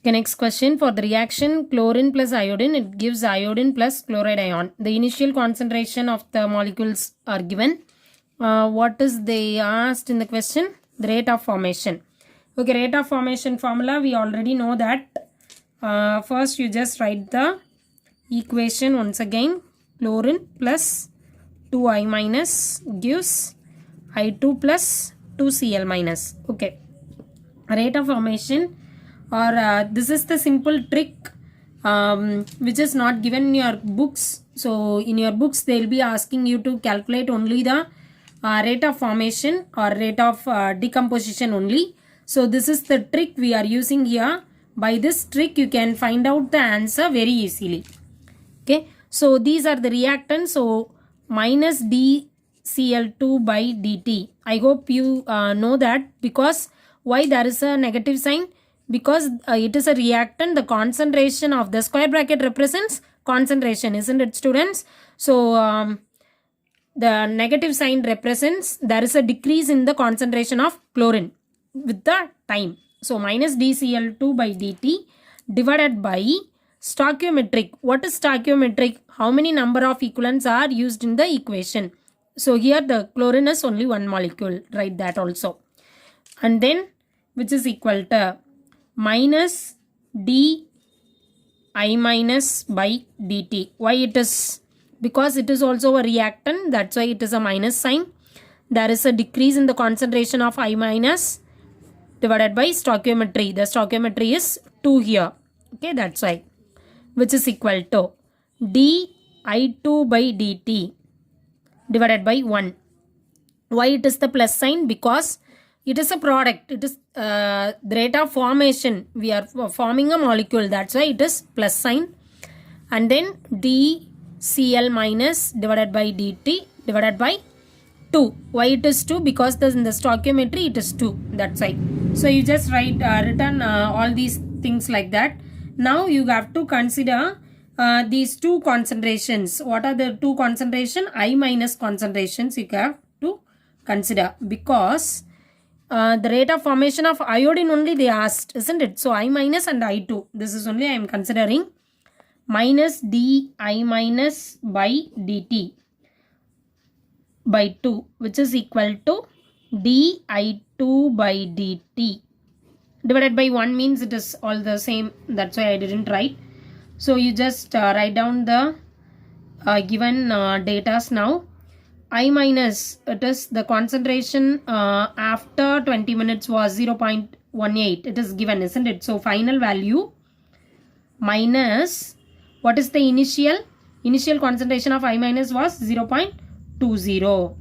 Okay, next question. For the reaction chlorine plus iodine, it gives iodine plus chloride ion. The initial concentration of the molecules are given. What is they asked in the question? The rate of formation. Okay, rate of formation formula, we already know that. First, you just write the equation once again. Chlorine plus 2I minus gives I2 plus 2Cl minus. Okay, rate of formation, or this is the simple trick which is not given in your books. So in your books they will be asking you to calculate only the rate of formation or rate of decomposition only. So this is the trick we are using here. By this trick you can find out the answer very easily. Okay, so these are the reactants. So minus dCl2 by dt. I hope you know that. Because why there is a negative sign? Because it is a reactant. The concentration of the square bracket represents concentration, isn't it, students? So the negative sign represents there is a decrease in the concentration of chlorine with the time. So minus dCl2 by dt divided by stoichiometric. What is stoichiometric? How many number of equivalents are used in the equation? So here the chlorine is only one molecule. Write that also. And then which is equal to minus di minus by dt. Why it is? Because it is also a reactant. That's why it is a minus sign. There is a decrease in the concentration of I minus divided by stoichiometry. The stoichiometry is 2 here. Okay, that's why. Which is equal to di2 by dt divided by 1. Why it is the plus sign? Because it is a product. It is the rate of formation. We are forming a molecule. That's why it is plus sign. And then dCl minus divided by dt divided by 2. Why it is 2? Because in the stoichiometry it is 2. That's why. So you just written all these things like that. Now you have to consider these two concentrations. What are the two concentration? I minus concentrations you have to consider. Because the rate of formation of iodine only they asked, isn't it? So I minus and I2. This is only I am considering. Minus di minus by dt by 2, which is equal to di2 by dt divided by 1 means it is all the same. That's why I didn't write. So you just write down the given datas now. I minus, it is the concentration after 20 minutes was 0.18. It is given, isn't it? So final value minus, what is the initial concentration of I minus was 0.20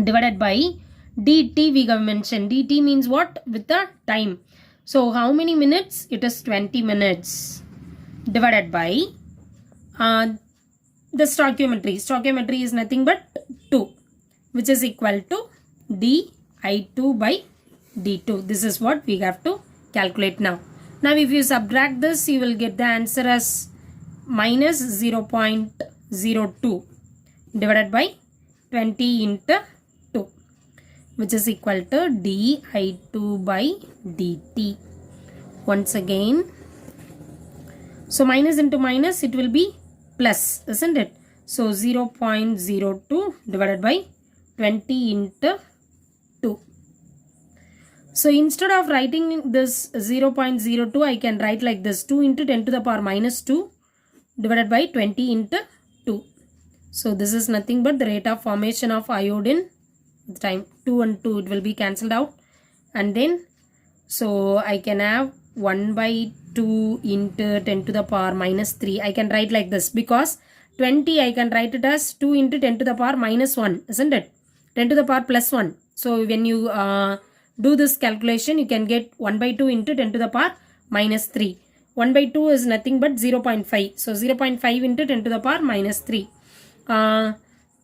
divided by dt. We have mentioned dt means what? With the time. So how many minutes? It is 20 minutes divided by the stoichiometry. Stoichiometry is nothing but 2, which is equal to di2 by d2. This is what we have to calculate now. Now if you subtract this, you will get the answer as minus 0.02 divided by 20 into 2, which is equal to di2 by dt. Once again, so minus into minus, it will be plus, isn't it? So 0.02 divided by 20 into 2. So instead of writing this 0.02, I can write like this: 2 into 10 to the power minus 2 divided by 20 into 2. So this is nothing but the rate of formation of iodine. The time 2 and 2, it will be cancelled out. And then, so I can have 1 by 2 into 10 to the power minus 3. I can write like this, because 20 I can write it as 2 into 10 to the power minus 1, isn't it? 10 to the power plus 1. So when you do this calculation, you can get 1 by 2 into 10 to the power minus 3. 1 by 2 is nothing but 0.5. So 0.5 into 10 to the power minus 3.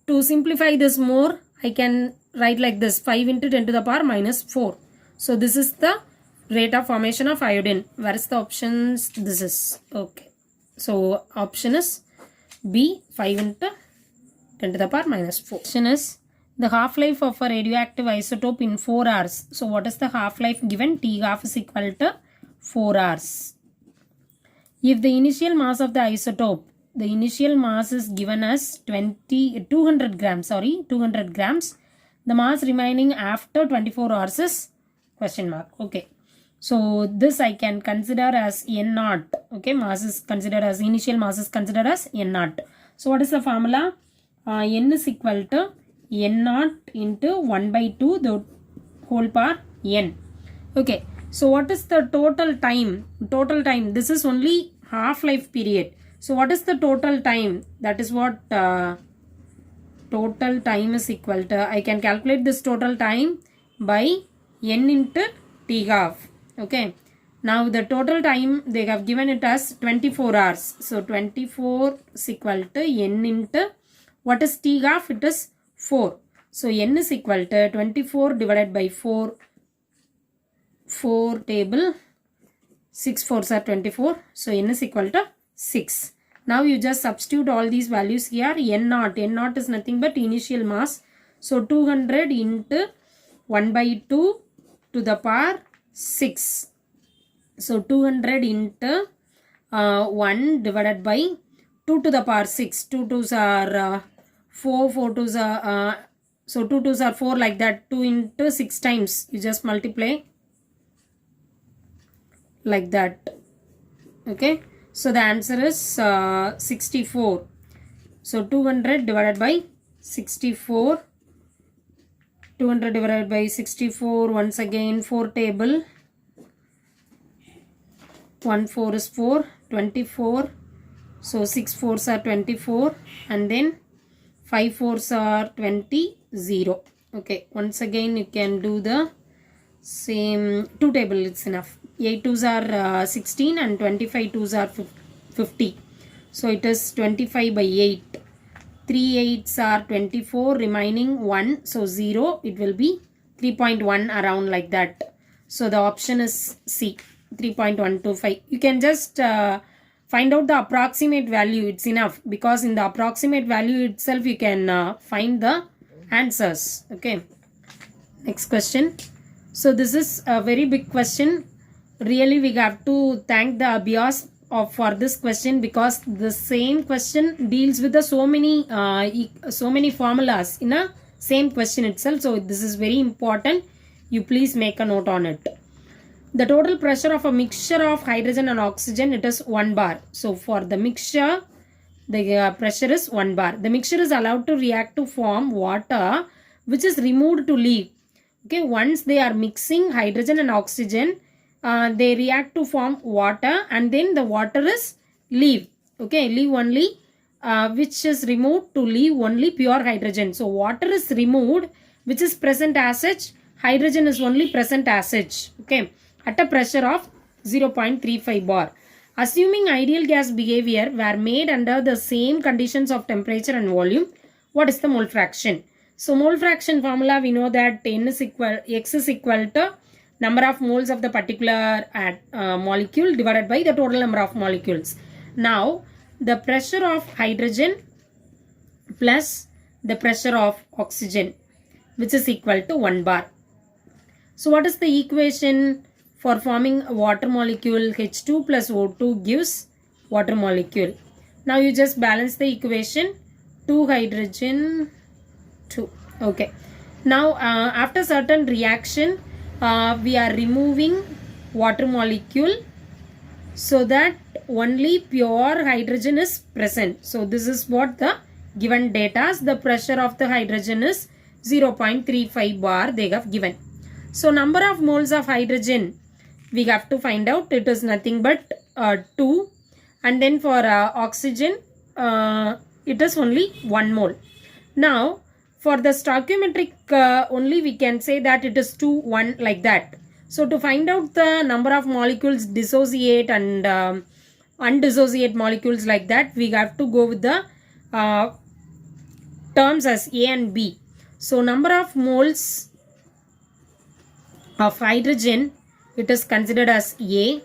To simplify this more, I can write like this: 5 into 10 to the power minus 4. So this is the rate of formation of iodine. Where is the options? This is okay. So option is B, 5 into 10 to the power minus 4. Question is the half-life of a radioactive isotope in 4 hours. So what is the half-life given? T half is equal to 4 hours. If the initial mass of the isotope, the initial mass is given as 200 grams, 200 grams. The mass remaining after 24 hours is question mark. Okay. So this I can consider as N naught. Okay, mass is considered as, initial mass is considered as N naught. So what is the formula? N is equal to N naught into 1 by 2 the whole power N. Okay, so what is the total time? Total time, this is only half-life period. So what is the total time? That is what total time is equal to. I can calculate this total time by N into T half. Okay, now the total time they have given it as 24 hours. So 24 is equal to N into, what is T half? It is 4. So N is equal to 24 divided by 4. 4 table, 6 4s are 24. So N is equal to 6. Now you just substitute all these values here. N naught is nothing but initial mass. So 200 into 1 by 2 to the power 6. So 200 into 1 divided by 2 to the power 6. 2 2s are 4, 4 2s are, so 2 2s are 4, like that. 2 into 6 times. You just multiply like that. Okay. So the answer is 64. So 200 divided by 64. 200 divided by 64, once again 4 table. 1 4 is 4, 24. So 6 4s are 24 and then 5 4s are 20, 0. Okay, once again you can do the same 2 table, it's enough. 8 2s are 16 and 25 2s are 50. So it is 25 by 8. 3 8s are 24, remaining 1. So 0, it will be 3.1 around like that. So the option is C, 3.125. You can just find out the approximate value. It's enough, because in the approximate value itself you can find the answers. Okay. Next question. So this is a very big question. Really we have to thank the Abhyas for this question, because the same question deals with the so many formulas in a same question itself. So this is very important. You please make a note on it. The total pressure of a mixture of hydrogen and oxygen, it is 1 bar. So for the mixture, the pressure is 1 bar. The mixture is allowed to react to form water, which is removed to leave. Okay, once they are mixing hydrogen and oxygen, they react to form water, and then the water is leave. Okay, leave only, which is removed to leave only pure hydrogen. So water is removed, which is present as such. Hydrogen is only present as such. Okay, at a pressure of 0.35 bar. Assuming ideal gas behavior were made under the same conditions of temperature and volume, what is the mole fraction? So mole fraction formula, we know that X is equal to number of moles of the particular molecule divided by the total number of molecules. Now the pressure of hydrogen plus the pressure of oxygen, which is equal to 1 bar. So what is the equation for forming a water molecule? H2 plus O2 gives water molecule. Now you just balance the equation. 2 hydrogen 2. Okay. Now after certain reaction, we are removing water molecule so that only pure hydrogen is present. So this is what the given data. The pressure of the hydrogen is 0.35 bar they have given. So number of moles of hydrogen we have to find out. It is nothing but 2, and then for oxygen it is only 1 mole. Now for the stoichiometric only we can say that it is 2 1 like that. So to find out the number of molecules dissociate and undissociate molecules like that, we have to go with the terms as A and B. So number of moles of hydrogen, it is considered as A,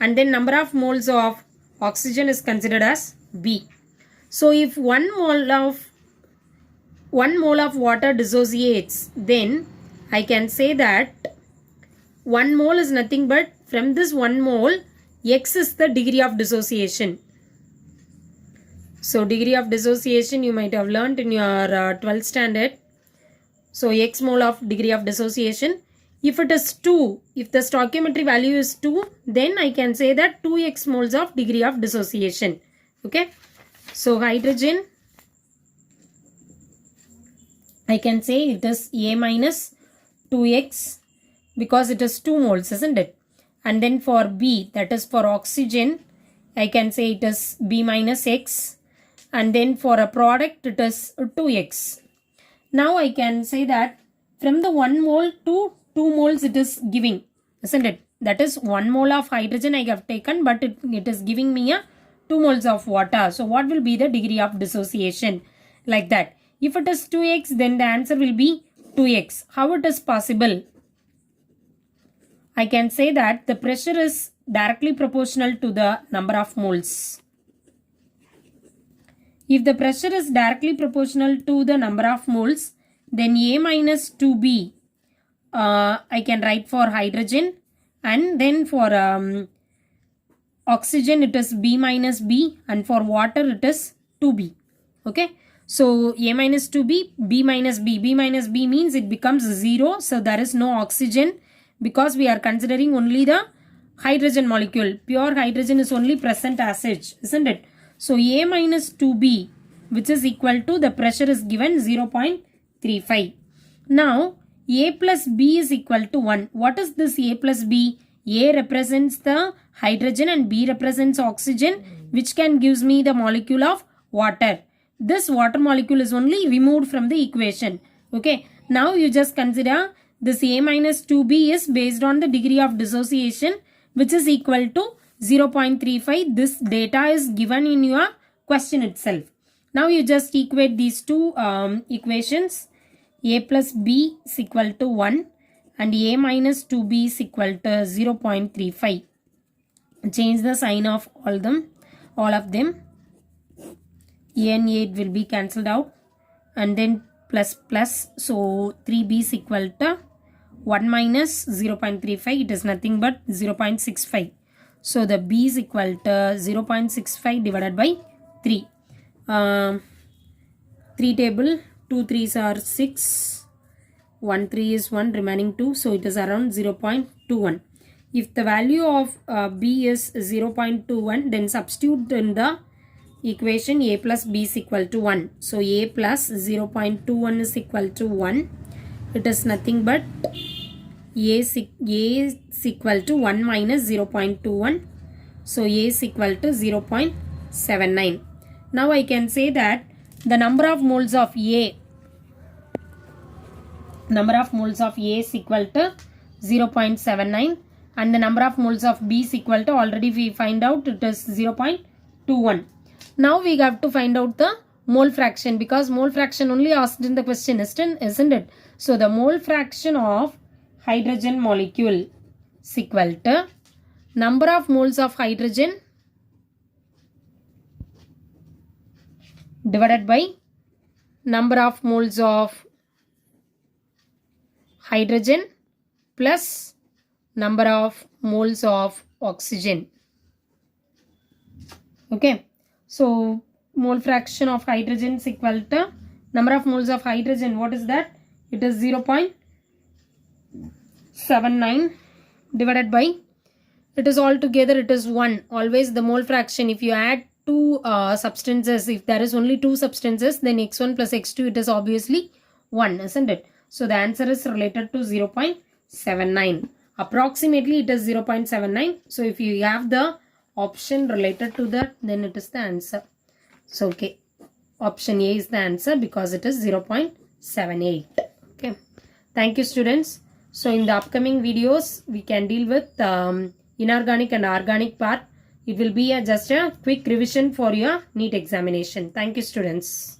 and then number of moles of oxygen is considered as B. So if 1 mole of water dissociates, then I can say that 1 mole is nothing but from this 1 mole, X is the degree of dissociation. So degree of dissociation you might have learnt in your 12th standard. So X mole of degree of dissociation. If it is 2, if the stoichiometry value is 2, then I can say that 2x moles of degree of dissociation. Okay. So hydrogen, I can say it is A minus 2x because it is 2 moles, isn't it? And then for B, that is for oxygen, I can say it is B minus x. And then for a product, it is 2x. Now I can say that from the 1 mole to 2 moles it is giving, isn't it? That is 1 mole of hydrogen I have taken, but it is giving me a 2 moles of water. So what will be the degree of dissociation? Like that. If it is 2x, then the answer will be 2x. How it is possible? I can say that the pressure is directly proportional to the number of moles. If the pressure is directly proportional to the number of moles, then A minus 2B I can write for hydrogen, and then for oxygen it is B minus B, and for water it is 2B. Okay. So A minus 2B, B minus B. B minus B means it becomes 0. So there is no oxygen because we are considering only the hydrogen molecule. Pure hydrogen is only present as such, isn't it? So A minus 2B, which is equal to the pressure is given 0.35. Now A plus B is equal to 1. What is this A plus B? A represents the hydrogen and B represents oxygen, which can gives me the molecule of water. This water molecule is only removed from the equation. Okay. Now you just consider this A minus 2B is based on the degree of dissociation, which is equal to 0.35. This data is given in your question itself. Now you just equate these two equations. A plus B is equal to 1 and A minus 2B is equal to 0.35. Change the sign of all of them. A and A will be cancelled out, and then plus plus. So 3B is equal to 1 minus 0.35. It is nothing but 0.65. So the B is equal to 0.65 divided by 3. 3 table, 2 3s are 6, 1 3 is 1, remaining 2. So it is around 0.21. If the value of B is 0.21, then substitute in the equation A plus B is equal to 1. So A plus 0.21 is equal to 1. It is nothing but A is equal to 1 minus 0.21. So A is equal to 0.79. Now I can say that the number of moles of A is equal to 0.79, and the number of moles of B is equal to, already we find out it is 0.21. Now we have to find out the mole fraction, because mole fraction only asked in the question, isn't it? So the mole fraction of hydrogen molecule is equal to number of moles of hydrogen divided by number of moles of hydrogen plus number of moles of oxygen. Okay. So mole fraction of hydrogen is equal to number of moles of hydrogen. What is that? It is 0.79 divided by, it is altogether it is 1. Always the mole fraction, if you add two substances, if there is only two substances, then x1 plus x2, it is obviously 1, isn't it? So the answer is related to 0.79. Approximately it is 0.79. So if you have the option related to that, then it is the answer. So okay, option A is the answer because it is 0.78. Okay, thank you students. So in the upcoming videos we can deal with inorganic and organic part. It will be just a quick revision for your NEET examination. Thank you students.